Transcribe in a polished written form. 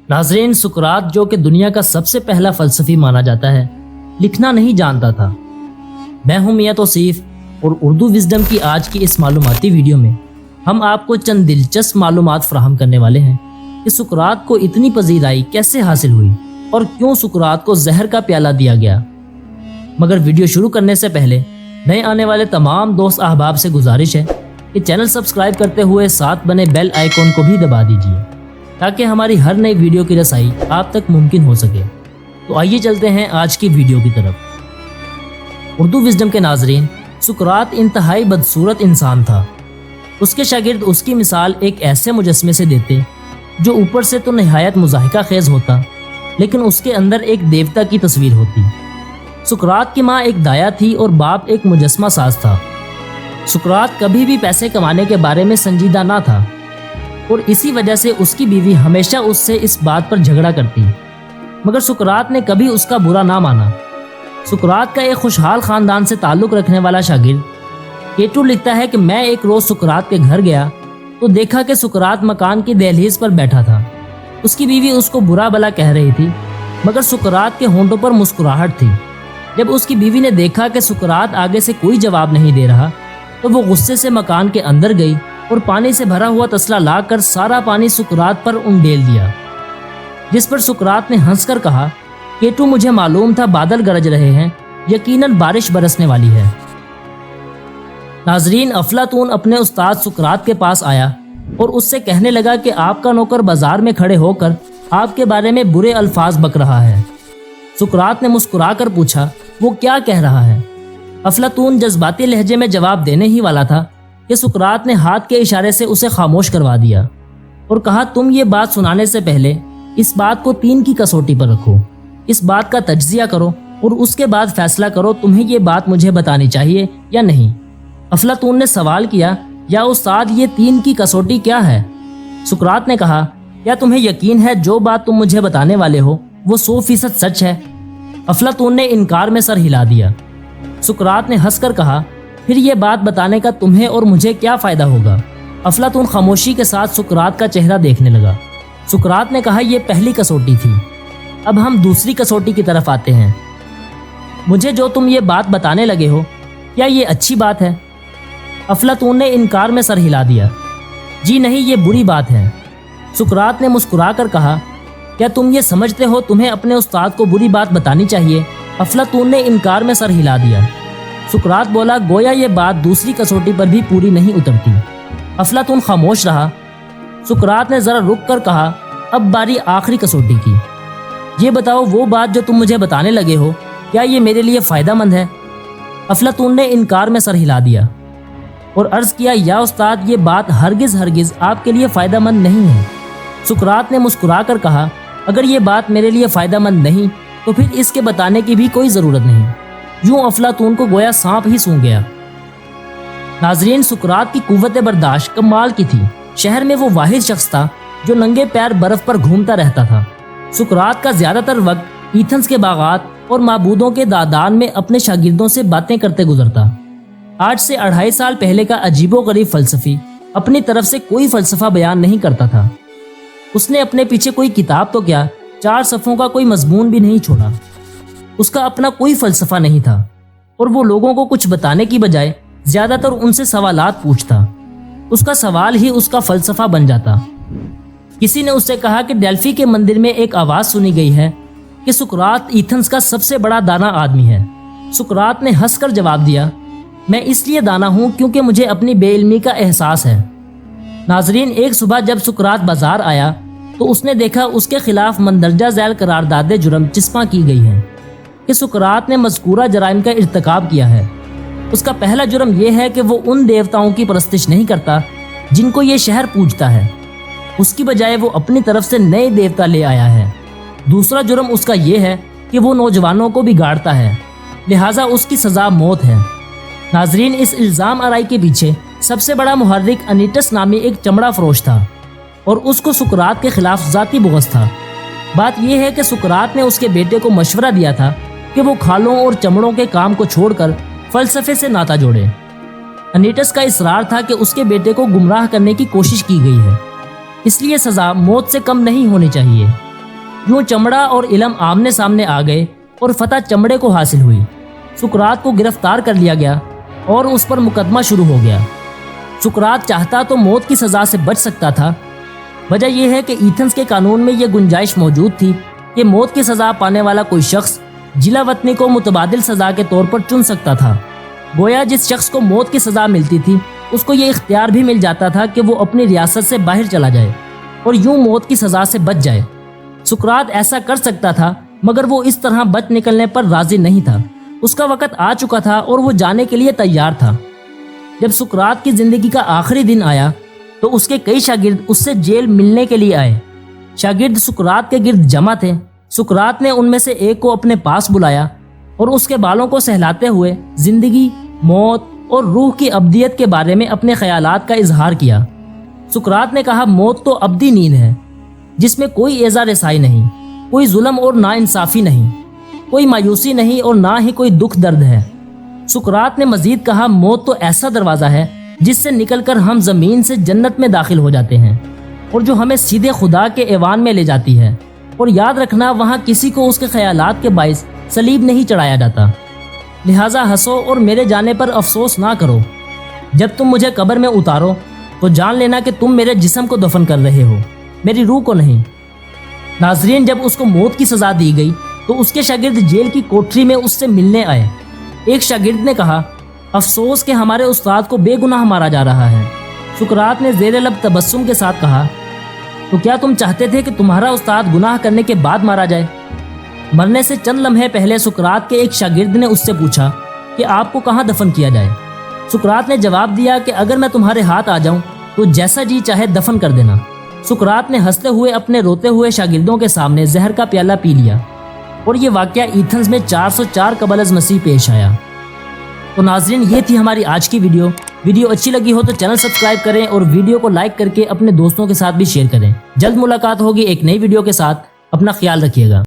नाज़रीन, सुकरात जो कि दुनिया का सबसे पहला फ़लसफ़ी माना जाता है, लिखना नहीं जानता था। मैं हूं मियां तौसीफ और उर्दू विज़डम की आज की इस मालूमाती वीडियो में हम आपको चंद दिलचस्प मालूमात फ़राहम करने वाले हैं कि सुकरात को इतनी पजीराई कैसे हासिल हुई और क्यों सुकरात को जहर का प्याला दिया गया। मगर वीडियो शुरू करने से पहले नए आने वाले तमाम दोस्त अहबाब से गुजारिश है कि चैनल सब्सक्राइब करते हुए साथ बने बेल आइकॉन को भी दबा दीजिए ताकि हमारी हर नई वीडियो की रसाई आप तक मुमकिन हो सके। तो आइए चलते हैं आज की वीडियो की तरफ। उर्दू विज़डम के नाज़रीन, सुकरात इंतहाई बदसूरत इंसान था। उसके शागिर्द उसकी मिसाल एक ऐसे मुजस्मे से देते जो ऊपर से तो नहायत मुज़ाहिका खेज़ होता, लेकिन उसके अंदर एक देवता की तस्वीर होती। सुकरात की माँ एक दाया थी और बाप एक मुजस्मा साज था। सुकरात कभी भी पैसे कमाने के बारे में संजीदा ना था और इसी वजह से उसकी बीवी हमेशा उससे इस बात पर झगड़ा करती, मगर सुकरात ने कभी उसका बुरा ना माना। सुकरात का एक खुशहाल ख़ानदान से ताल्लुक़ रखने वाला शागिर्द केटू लिखता है कि मैं एक रोज़ सुकरात के घर गया तो देखा कि सुकरात मकान की दहलीज पर बैठा था। उसकी बीवी उसको बुरा भला कह रही थी, मगर सुकरात के होंठों पर मुस्कुराहट थी। जब उसकी बीवी ने देखा कि सुकरात आगे से कोई जवाब नहीं दे रहा तो वो गुस्से से मकान के अंदर गई और पानी से भरा हुआ तसला लाकर सारा पानी सुकरात पर उंडेल दिया, जिस पर सुकरात ने हंसकर कहा, केटू, मुझे मालूम था बादल गरज रहे हैं, यकीनन बारिश बरसने वाली है। नाजरीन, अफलातून अपने उस्ताद सुकरात के पास आया और उससे कहने लगा कि आपका नौकर बाजार में खड़े होकर आपके बारे में बुरे अल्फाज बक रहा है। सुकरात ने मुस्कुराकर पूछा, वो क्या कह रहा है? अफलातून जज्बाती लहजे में जवाब देने ही वाला था कि सुकरात ने हाथ के इशारे से उसे खामोश करवा दिया और कहा, तुम ये बात सुनाने से पहले इस बात को 3 की कसौटी पर रखो। इस बात का तज्जिया करो और उसके बाद फैसला करो तुम्हें ये बात मुझे बतानी चाहिए या नहीं। अफलातून ने सवाल किया, या उस्ताद, ये 3 की कसौटी क्या है? सुकरात ने कहा, क्या तुम्हें यकीन है जो बात तुम मुझे बताने वाले हो वो 100% सच है? अफलातून ने इनकार में सर हिला दिया। सुकरात ने हंसकर कहा, फिर ये बात बताने का तुम्हें और मुझे क्या फ़ायदा होगा? अफलातून खामोशी के साथ सुकरात का चेहरा देखने लगा। सुकरात ने कहा, यह पहली कसौटी थी, अब हम दूसरी कसौटी की तरफ आते हैं। मुझे जो तुम ये बात बताने लगे हो, क्या ये अच्छी बात है? अफलातून ने इनकार में सर हिला दिया। जी नहीं, ये बुरी बात है। सुकरात ने मुस्कुराकर कहा, क्या तुम ये समझते हो तुम्हें अपने उस्ताद को बुरी बात बतानी चाहिए? अफलातून ने इनकार में सर हिला दिया। सुकरात बोला, गोया ये बात दूसरी कसौटी पर भी पूरी नहीं उतरती। अफलातून खामोश रहा। सुकरात ने ज़रा रुक कर कहा, अब बारी आखिरी कसौटी की। ये बताओ, वो बात जो तुम मुझे बताने लगे हो, क्या ये मेरे लिए फ़ायदा है? अफलातून ने इनकार में सर हिला दिया और अर्ज़ किया, या उस्ताद, ये बात हरगिज़ आपके लिए फ़ायदेमंद नहीं है। सुकरात ने मुस्कुरा कर कहा, अगर ये बात मेरे लिए फ़ायदेमंद नहीं तो फिर इसके बताने की भी कोई ज़रूरत नहीं। यूं अफलातून को गोया सांप ही सूंघ गया। नाजरीन, सुकरात की कुव्वत बर्दाश्त कमाल की थी। शहर में वो वाहिद शख्स था जो नंगे पैर बर्फ पर घूमता रहता था। सुकरात का ज़्यादातर वक्त ईथन्स के बागात और माबूदों के दादान में अपने शागिर्दों से बातें करते गुजरता। आज से 2.5 साल पहले का अजीबोगरीब फ़लसफ़ी अपनी तरफ से कोई फ़लसफ़ा बयान नहीं करता था। उसने अपने पीछे कोई किताब तो क्या, 4 सफ़ों का कोई मजमून भी नहीं छोड़ा। उसका अपना कोई फ़लसफ़ा नहीं था और वो लोगों को कुछ बताने की बजाय ज़्यादातर उनसे सवालात पूछता। उसका सवाल ही उसका फ़लसफ़ा बन जाता। किसी ने उससे कहा कि डेल्फी के मंदिर में एक आवाज़ सुनी गई है कि सुकरात ईथन्स का सबसे बड़ा दाना आदमी है। सुकरात ने हंसकर जवाब दिया, मैं इसलिए दाना हूँ क्योंकि मुझे अपनी बेइल्मी का एहसास है। नाजरीन, एक सुबह जब सुकरात बाजार आया तो उसने देखा उसके खिलाफ मंदरजा झैल करारदाद जुर्म चिस्पा की गई है कि सुकरात ने मज़कूरा जराइम का इर्तिकाब किया है। उसका पहला जुर्म यह है कि वो उन देवताओं की परस्तिश नहीं करता जिनको ये शहर पूजता है, उसकी बजाय वो अपनी तरफ से नए देवता ले आया है। दूसरा जुर्म उसका ये है कि वो नौजवानों को बिगाड़ता है, लिहाजा उसकी सज़ा मौत है। नाजरीन, इस इल्ज़ाम आराई के पीछे सबसे बड़ा मुहर्रिक अनीटस नामी एक चमड़ा फरोश था और उसको सुकरात के खिलाफ ज़ाती बुग़्ज़ था। बात यह है कि सुकरात ने उसके बेटे को मशवरा दिया था कि वो खालों और चमड़ों के काम को छोड़कर फ़लसफ़े से नाता जोड़े। अनीटस का इसरार था कि उसके बेटे को गुमराह करने की कोशिश की गई है, इसलिए सज़ा मौत से कम नहीं होनी चाहिए। यूं चमड़ा और इलम आमने सामने आ गए और फतह चमड़े को हासिल हुई। सुकरात को गिरफ्तार कर लिया गया और उस पर मुकदमा शुरू हो गया। सुकरात चाहता तो मौत की सज़ा से बच सकता था। वजह यह है कि एथेंस के कानून में यह गुंजाइश मौजूद थी कि मौत की सज़ा पाने वाला कोई शख्स जिला वतनी को मुतबादिल सज़ा के तौर पर चुन सकता था। गोया जिस शख्स को मौत की सज़ा मिलती थी उसको ये इख्तियार भी मिल जाता था कि वो अपनी रियासत से बाहर चला जाए और यूं मौत की सज़ा से बच जाए। सुकरात ऐसा कर सकता था, मगर वो इस तरह बच निकलने पर राजी नहीं था। उसका वक़्त आ चुका था और वो जाने के लिए तैयार था। जब सुकरात की ज़िंदगी का आखिरी दिन आया तो उसके कई शागिर्द उससे जेल मिलने के लिए आए। शागिर्द सुकरात के गिर्द जमा थे। सुकरात ने उनमें से एक को अपने पास बुलाया और उसके बालों को सहलाते हुए जिंदगी, मौत और रूह की अब्दियत के बारे में अपने ख्यालात का इजहार किया। सुकरात ने कहा, मौत तो अब्दी नींद है जिसमें कोई एज़ा रसाई नहीं, कोई जुल्म और नाइंसाफ़ी नहीं, कोई मायूसी नहीं और ना ही कोई दुख दर्द है। सुकरात ने मजीद कहा, मौत तो ऐसा दरवाज़ा है जिससे निकलकर हम ज़मीन से जन्नत में दाखिल हो जाते हैं और जो हमें सीधे खुदा के ऐवान में ले जाती है। और याद रखना, वहाँ किसी को उसके ख्यालात के बाइस सलीब नहीं चढ़ाया जाता। लिहाजा हंसो और मेरे जाने पर अफसोस ना करो। जब तुम मुझे कब्र में उतारो तो जान लेना कि तुम मेरे जिस्म को दफन कर रहे हो, मेरी रूह को नहीं। नाजरीन, जब उसको मौत की सज़ा दी गई तो उसके शागिर्द जेल की कोठरी में उससे मिलने आए। एक शागिर्द ने कहा, अफसोस कि हमारे उस्ताद को बेगुनाह मारा जा रहा है। सुकरात ने ज़ेरे लब तबस्सुम के साथ कहा, तो क्या तुम चाहते थे कि तुम्हारा उस्ताद गुनाह करने के बाद मारा जाए? मरने से चंद लम्हे पहले सुकरात के एक शागिर्द ने उससे पूछा कि आपको कहाँ दफन किया जाए। सुकरात ने जवाब दिया कि अगर मैं तुम्हारे हाथ आ जाऊं तो जैसा जी चाहे दफन कर देना। सुकरात ने हंसते हुए अपने रोते हुए शागिर्दों के सामने जहर का प्याला पी लिया और ये वाक़या एथेंस में 404 कबल अज़ मसीह पेश आया। तो नाज़रीन, ये थी हमारी आज की वीडियो अच्छी लगी हो तो चैनल सब्सक्राइब करें और वीडियो को लाइक करके अपने दोस्तों के साथ भी शेयर करें। जल्द मुलाकात होगी एक नई वीडियो के साथ। अपना ख्याल रखिएगा।